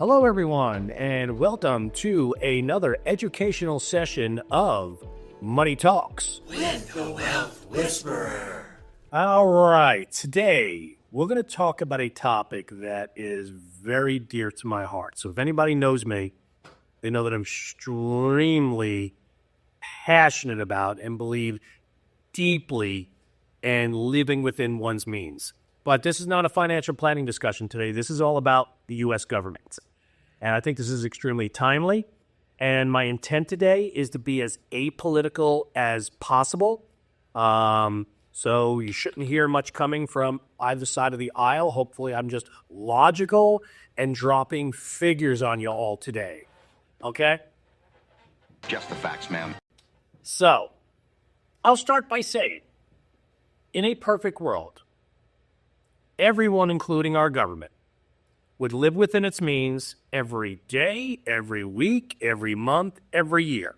Hello, everyone, and welcome to another educational session of Money Talks with the Wealth Whisperer. All right, today we're going to talk about a topic that is very dear to my heart. So if anybody knows me, they know that I'm extremely passionate about and believe deeply in living within one's means. But this is not a financial planning discussion today. This is all about the U.S. government. And I think this is extremely timely. And my intent today is to be as apolitical as possible. So you shouldn't hear much coming from either side of the aisle. Hopefully I'm just logical and dropping figures on you all today. Okay? Just the facts, ma'am. So I'll start by saying, in a perfect world, everyone, including our government, would live within its means every day, every week, every month, every year.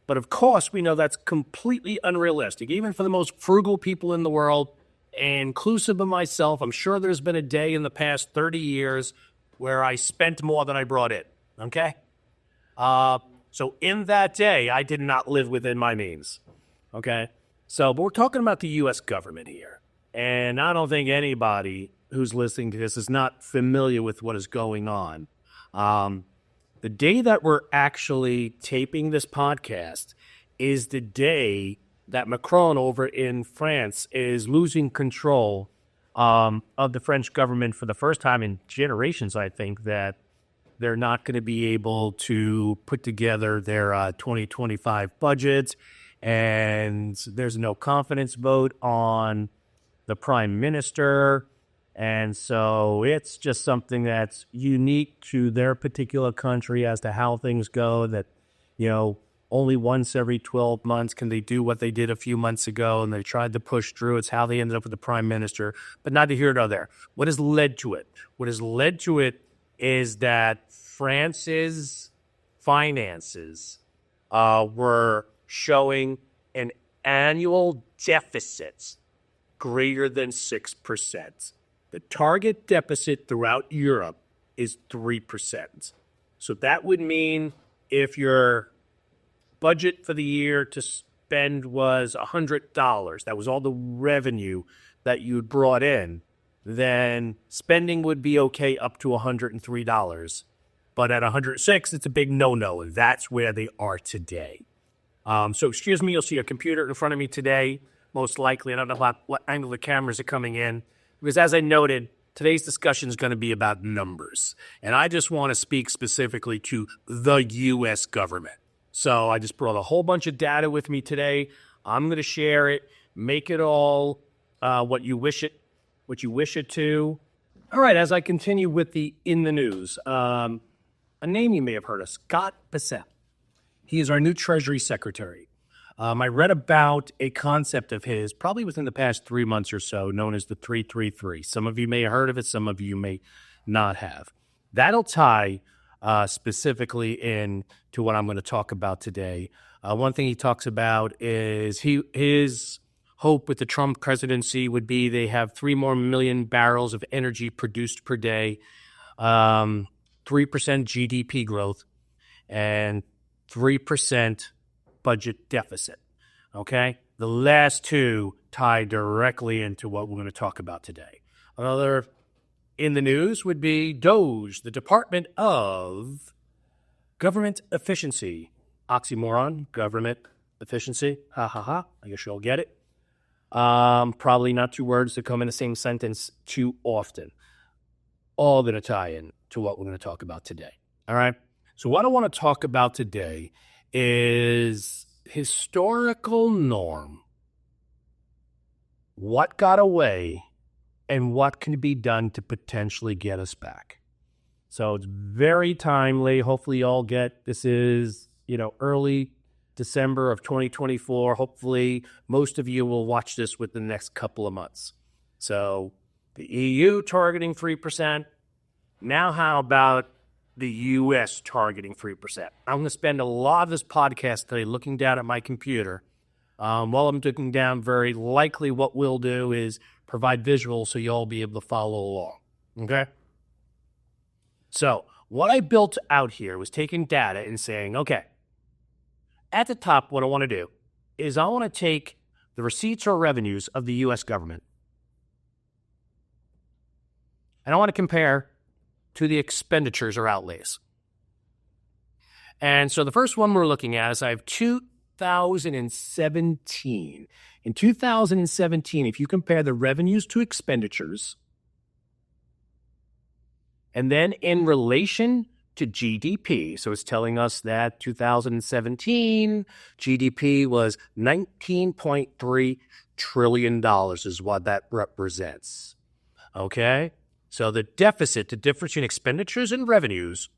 But of course, we know that's completely unrealistic. Even for the most frugal people in the world, inclusive of myself, I'm sure there's been a day in the past 30 years where I spent more than I brought in, okay? So in that day, I did not live within my means, okay? But we're talking about the U.S. government here. And I don't think anybody who's listening to this is not familiar with what is going on. The day that we're actually taping this podcast is the day that Macron over in France is losing control of the French government for the first time in generations. I think that they're not going to be able to put together their 2025 budget, and there's no confidence vote on the prime minister. And so it's just something that's unique to their particular country as to how things go, that, only once every 12 months can they do what they did a few months ago, and they tried to push through. It's how they ended up with the prime minister, but neither here nor there. What has led to it? What has led to it is that France's finances were showing an annual deficit greater than 6%. The target deficit throughout Europe is 3%. So that would mean if your budget for the year to spend was $100, that was all the revenue that you'd brought in, then spending would be okay up to $103. But at $106, it's a big no-no, and that's where they are today. So excuse me, you'll see a computer in front of me today, most likely. I don't know what angle the cameras are coming in. Because as I noted, today's discussion is going to be about numbers. And I just want to speak specifically to the U.S. government. So I just brought a whole bunch of data with me today. I'm going to share it, make it all what you wish it to. All right, as I continue with the In the News, a name you may have heard of, Scott Bessent. He is our new Treasury Secretary. I read about a concept of his probably within the past 3 months or so, known as the 333. Some of you may have heard of it. Some of you may not have. That'll tie specifically in to what I'm going to talk about today. One thing he talks about is his hope with the Trump presidency would be they have 3 more million barrels of energy produced per day, 3% GDP growth, and 3% budget deficit, okay? The last two tie directly into what we're going to talk about today. Another in the news would be DOGE, the Department of Government Efficiency. Oxymoron, government efficiency, ha ha ha, I guess you'll get it. Probably not two words that come in the same sentence too often. All going to tie in to what we're going to talk about today, all right? So what I want to talk about today is historical norm. What got away and what can be done to potentially get us back. So it's very timely. Hopefully you all get, this is, early December of 2024. Hopefully most of you will watch this within the next couple of months. So the EU targeting 3%. Now how about the U.S. targeting 3%. I'm going to spend a lot of this podcast today looking down at my computer. While I'm looking down, very likely what we'll do is provide visuals so you'll be able to follow along. Okay? So what I built out here was taking data and saying, okay, at the top, what I want to do is I want to take the receipts or revenues of the U.S. government, and I want to compare to the expenditures or outlays. And so the first one we're looking at is I have 2017. In 2017, if you compare the revenues to expenditures, and then in relation to GDP, so it's telling us that 2017 GDP was $19.3 trillion is what that represents. Okay? So the deficit, the difference between expenditures and revenues,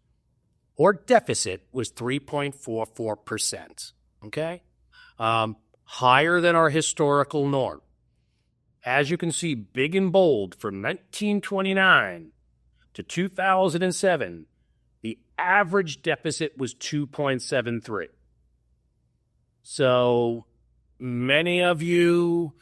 or deficit, was 3.44%. Okay? Higher than our historical norm. As you can see, big and bold, from 1929 to 2007, the average deficit was 2.73. So many of you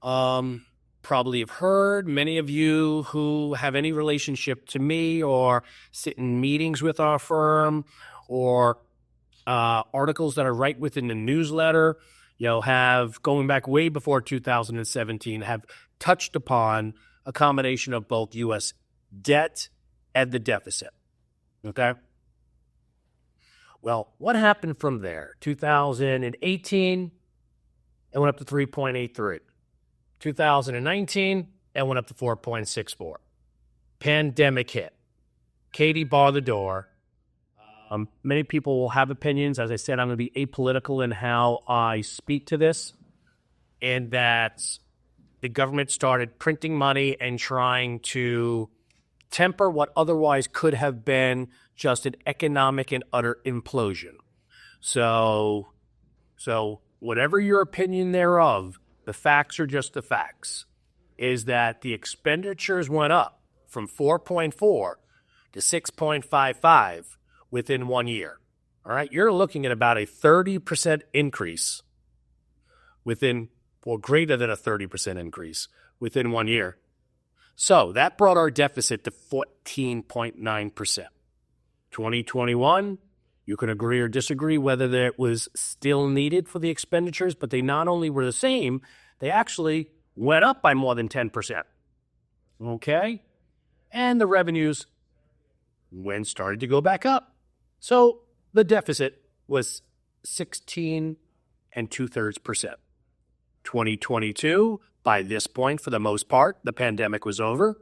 probably have heard, many of you who have any relationship to me or sit in meetings with our firm or articles that are right within the newsletter, have, going back way before 2017, have touched upon a combination of both U.S. debt and the deficit. Okay? Well, what happened from there? 2018, it went up to 3.83. 2019, it went up to 4.64. Pandemic hit. Katie barred the door. Many people will have opinions. As I said, I'm going to be apolitical in how I speak to this, and that the government started printing money and trying to temper what otherwise could have been just an economic and utter implosion. So whatever your opinion thereof, the facts are just the facts, is that the expenditures went up from 4.4 to 6.55 within 1 year. All right, you're looking at about a 30% increase or greater than a 30% increase within 1 year. So that brought our deficit to 14.9%. 2021, you can agree or disagree whether that was still needed for the expenditures, but they not only were the same, they actually went up by more than 10%. Okay? And the revenues started to go back up. So the deficit was 16 2/3%. 2022, by this point, for the most part, the pandemic was over,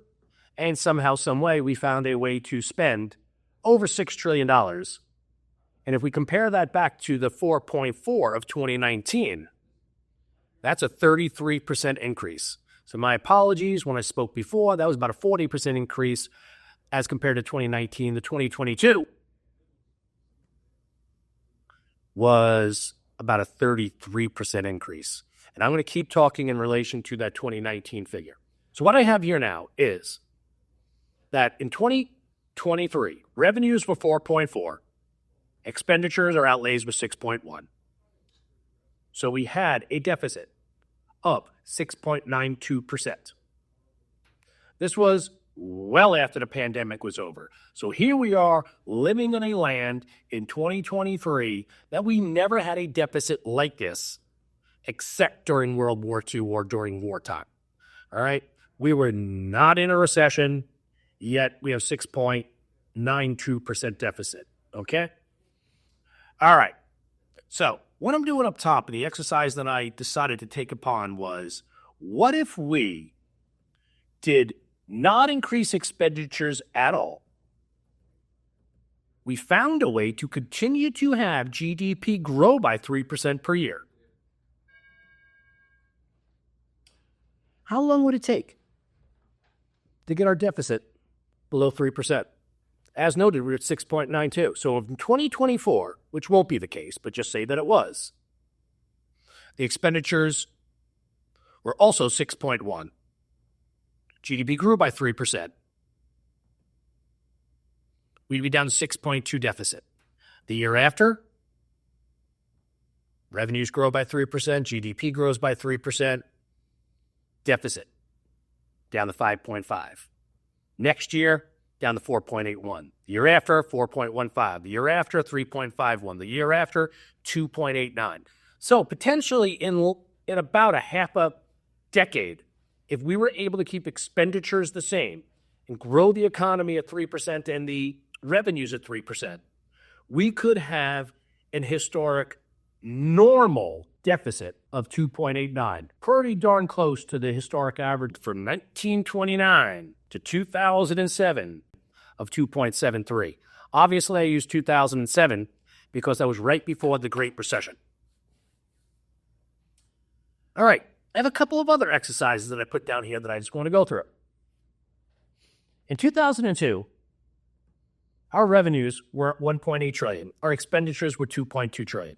and somehow, some way, we found a way to spend over $6 trillion. And if we compare that back to the 4.4 of 2019, that's a 33% increase. So my apologies, when I spoke before, that was about a 40% increase as compared to 2019. The 2022 was about a 33% increase. And I'm going to keep talking in relation to that 2019 figure. So what I have here now is that in 2023, revenues were 4.4, expenditures or outlays were 6.1. So we had a deficit of 6.92%. This was well after the pandemic was over. So here we are living in a land in 2023 that we never had a deficit like this, except during World War II or during wartime. All right? We were not in a recession, yet we have 6.92% deficit. Okay? All right. So what I'm doing up top, and the exercise that I decided to take upon was, what if we did not increase expenditures at all? We found a way to continue to have GDP grow by 3% per year. How long would it take to get our deficit below 3%? As noted, we're at 6.92. So in 2024, which won't be the case, but just say that it was, the expenditures were also 6.1. GDP grew by 3%. We'd be down to 6.2 deficit. The year after, revenues grow by 3%, GDP grows by 3%, deficit down to 5.5. Next year, down to 4.81. The year after, 4.15. The year after, 3.51. The year after, 2.89. So potentially in about a half a decade, if we were able to keep expenditures the same and grow the economy at 3% and the revenues at 3%, we could have an historic normal deficit of 2.89, pretty darn close to the historic average from 1929 to 2007 of 2.73. Obviously, I used 2007 because that was right before the Great Recession. All right, I have a couple of other exercises that I put down here that I just want to go through. In 2002, our revenues were at 1.8 trillion. Our expenditures were 2.2 trillion.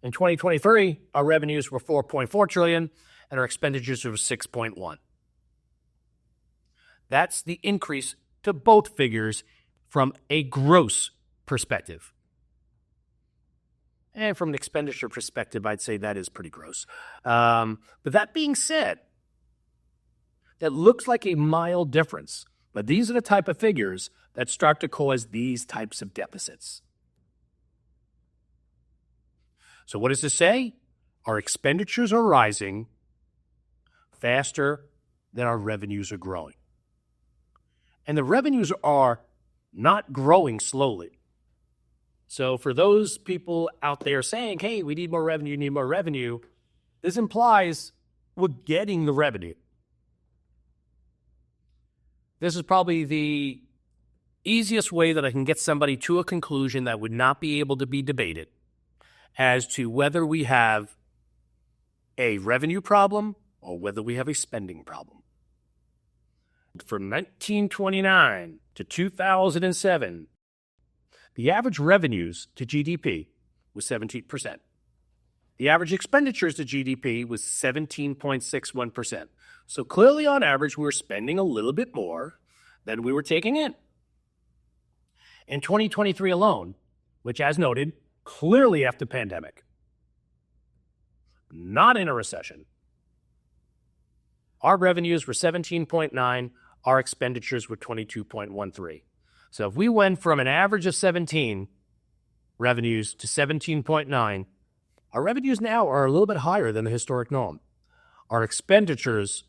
In 2023, our revenues were 4.4 trillion and our expenditures were 6.1. That's the increase to both figures from a gross perspective. And from an expenditure perspective, I'd say that is pretty gross. But that being said, that looks like a mild difference. But these are the type of figures that start to cause these types of deficits. So what does this say? Our expenditures are rising faster than our revenues are growing. And the revenues are not growing slowly. So for those people out there saying, hey, we need more revenue, this implies we're getting the revenue. This is probably the easiest way that I can get somebody to a conclusion that would not be able to be debated as to whether we have a revenue problem or whether we have a spending problem. From 1929 to 2007, the average revenues to GDP was 17%. The average expenditures to GDP was 17.61%. So clearly, on average, we were spending a little bit more than we were taking in. In 2023 alone, which, as noted, clearly after the pandemic, not in a recession, our revenues were 17.9, our expenditures were 22.13. So if we went from an average of 17 revenues to 17.9, our revenues now are a little bit higher than the historic norm. Our expenditures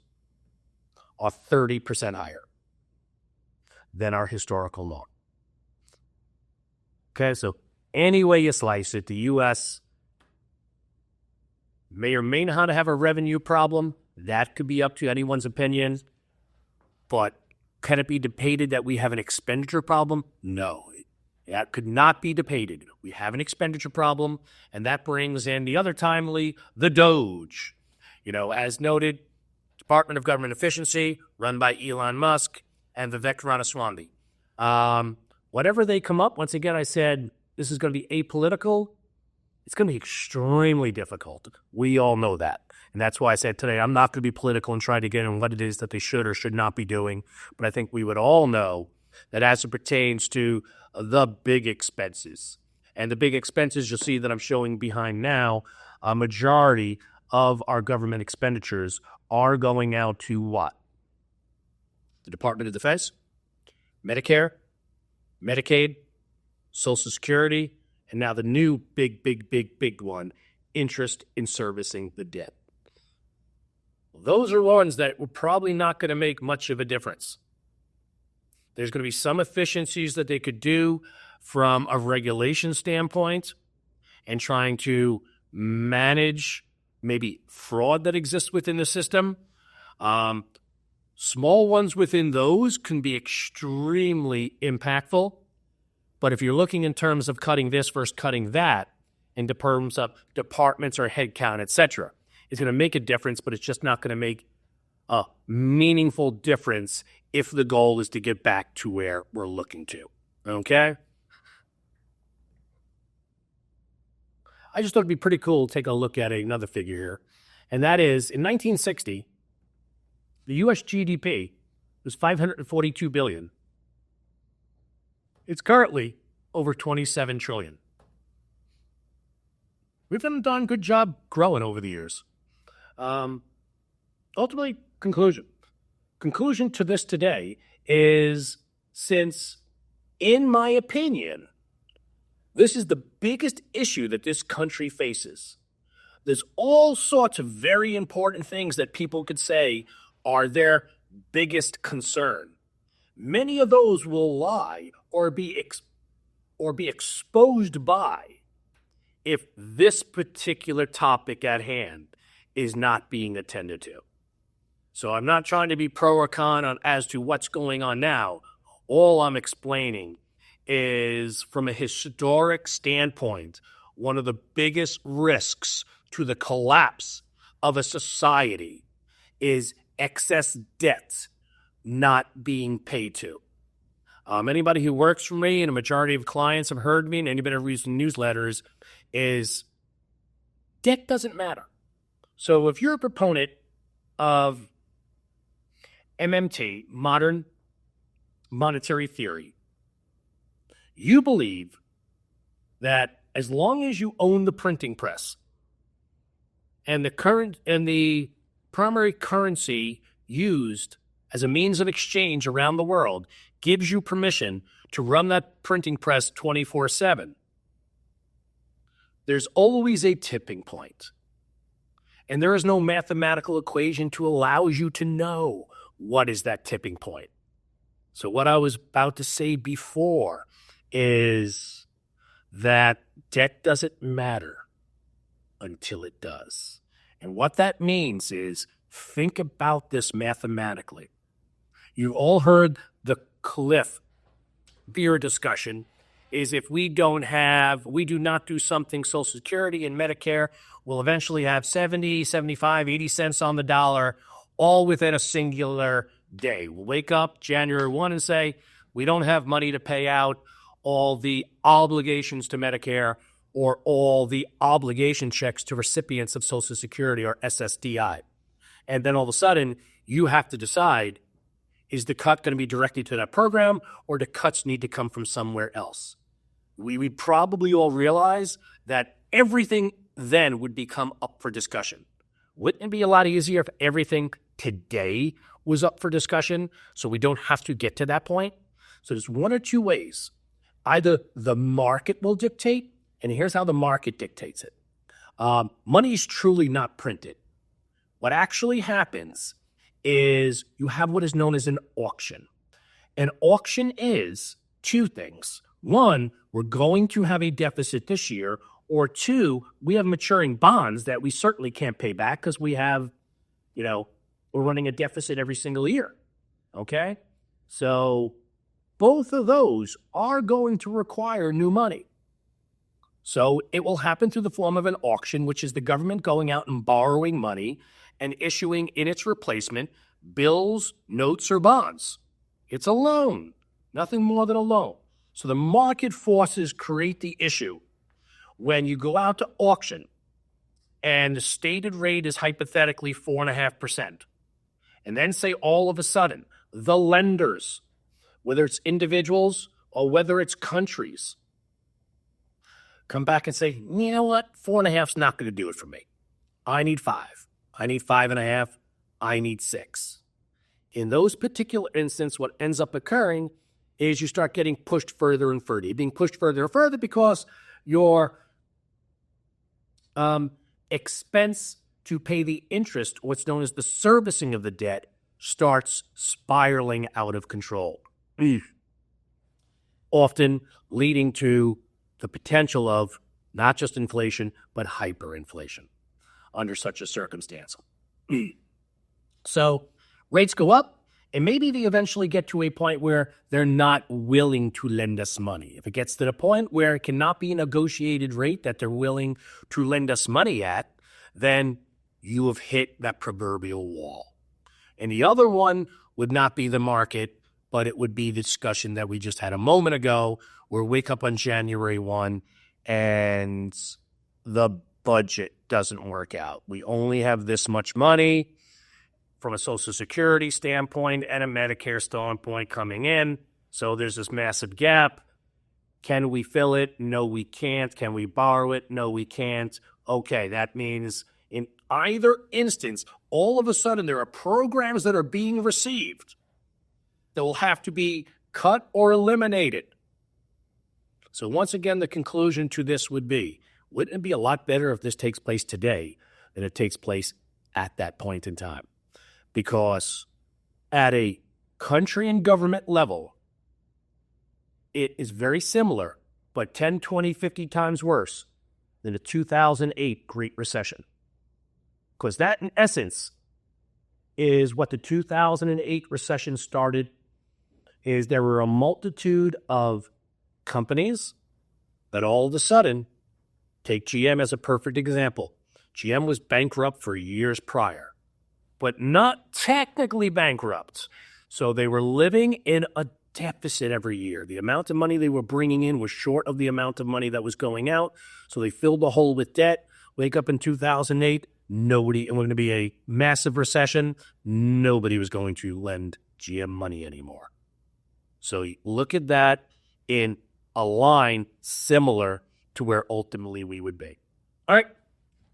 are 30% higher than our historical norm. Okay, so any way you slice it, the U.S. may or may not have a revenue problem. That could be up to anyone's opinion. But can it be debated that we have an expenditure problem? No. That could not be debated. We have an expenditure problem, and that brings in the other timely, the Doge. As noted, Department of Government Efficiency, run by Elon Musk and Vivek Ramaswamy. Whatever they come up, once again, I said this is going to be apolitical. It's going to be extremely difficult. We all know that. And that's why I said today I'm not going to be political and try to get in what it is that they should or should not be doing. But I think we would all know that as it pertains to the big expenses, and the big expenses you'll see that I'm showing behind now, a majority of our government expenditures are going out to what? The Department of Defense, Medicare, Medicaid, Social Security, and now the new big one, interest in servicing the debt. Those are ones that we're probably not going to make much of a difference. There's going to be some efficiencies that they could do from a regulation standpoint and trying to manage maybe fraud that exists within the system. Small ones within those can be extremely impactful. But if you're looking in terms of cutting this versus cutting that, in terms of departments or headcount, etc., it's going to make a difference, but it's just not going to make a meaningful difference if the goal is to get back to where we're looking to. Okay? I just thought it'd be pretty cool to take a look at another figure here. And that is, in 1960, the U.S. GDP was $542 billion. It's currently over $27 trillion. We've done a darn good job growing over the years. Ultimately, conclusion to this today is since, in my opinion, this is the biggest issue that this country faces. There's all sorts of very important things that people could say are their biggest concern. Many of those will lie or be exposed by if this particular topic at hand is not being attended to. So I'm not trying to be pro or con as to what's going on now. All I'm explaining is, from a historic standpoint, one of the biggest risks to the collapse of a society is excess debt not being paid to. Anybody who works for me, and a majority of clients have heard me, and anybody who reads newsletters, is debt doesn't matter. So if you're a proponent of MMT, modern monetary theory, you believe that as long as you own the printing press and the primary currency used as a means of exchange around the world gives you permission to run that printing press 24/7, there's always a tipping point. And there is no mathematical equation to allow you to know what is that tipping point. So what I was about to say before is that debt doesn't matter until it does. And what that means is, think about this mathematically. You've all heard the cliff beer discussion is if we do not do something, Social Security and Medicare will eventually have 70, 75, 80 cents on the dollar, all within a singular day. We'll wake up January 1 and say, we don't have money to pay out all the obligations to Medicare or all the obligation checks to recipients of Social Security or SSDI. And then all of a sudden, you have to decide, is the cut going to be directly to that program, or do cuts need to come from somewhere else? We would probably all realize that everything then would become up for discussion. Wouldn't it be a lot easier if everything today was up for discussion so we don't have to get to that point? So there's one or two ways. Either the market will dictate, and here's how the market dictates it. Money is truly not printed. What actually happens is you have what is known as an auction. An auction is two things. One, we're going to have a deficit this year, or two, we have maturing bonds that we certainly can't pay back because we have, we're running a deficit every single year. Okay? So both of those are going to require new money. So it will happen through the form of an auction, which is the government going out and borrowing money and issuing in its replacement bills, notes, or bonds. It's a loan, nothing more than a loan. So the market forces create the issue when you go out to auction and the stated rate is hypothetically 4.5%. And then say all of a sudden, the lenders, whether it's individuals or whether it's countries, come back and say, you know what, 4.5 is not going to do it for me. I need 5. I need 5.5. I need 6. In those particular instances, what ends up occurring is you start getting pushed further and further. You're being pushed further and further because your expense to pay the interest, what's known as the servicing of the debt, starts spiraling out of control. Often leading to the potential of not just inflation, but hyperinflation under such a circumstance. So rates go up, and maybe they eventually get to a point where they're not willing to lend us money. If it gets to the point where it cannot be a negotiated rate that they're willing to lend us money at, then you have hit that proverbial wall. And the other one would not be the market, but it would be the discussion that we just had a moment ago, where we wake up on January 1 and the budget doesn't work out. We only have this much money from a Social Security standpoint and a Medicare standpoint coming in. So there's this massive gap. Can we fill it? No, we can't. Can we borrow it? No, we can't. Okay, that means in either instance, all of a sudden there are programs that are being received that will have to be cut or eliminated. So once again, the conclusion to this would be, wouldn't it be a lot better if this takes place today than it takes place at that point in time? Because at a country and government level, it is very similar, but 10, 20, 50 times worse than the 2008 Great Recession. Because that, in essence, is what the 2008 recession started, is there were a multitude of companies that all of a sudden, take GM as a perfect example. GM was bankrupt for years prior, but not technically bankrupt. So they were living in a deficit every year. The amount of money they were bringing in was short of the amount of money that was going out. So they filled the hole with debt. Wake up in 2008, it was going to be a massive recession. Nobody was going to lend GM money anymore. So you look at that in a line similar to where ultimately we would be. All right.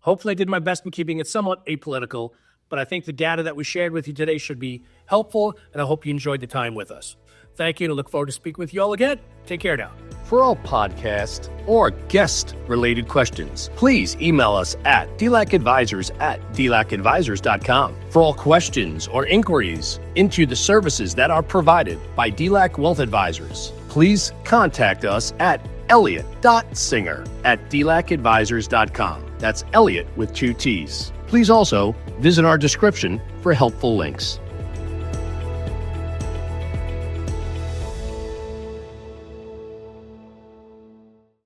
Hopefully I did my best in keeping it somewhat apolitical, but I think the data that we shared with you today should be helpful, and I hope you enjoyed the time with us. Thank you, and I look forward to speaking with you all again. Take care now. For all podcast or guest-related questions, please email us at dlacadvisors@dlacadvisors.com. For all questions or inquiries into the services that are provided by DLAC Wealth Advisors, please contact us at elliot.singer@dlacadvisors.com. That's Elliot with 2 T's. Please also visit our description for helpful links.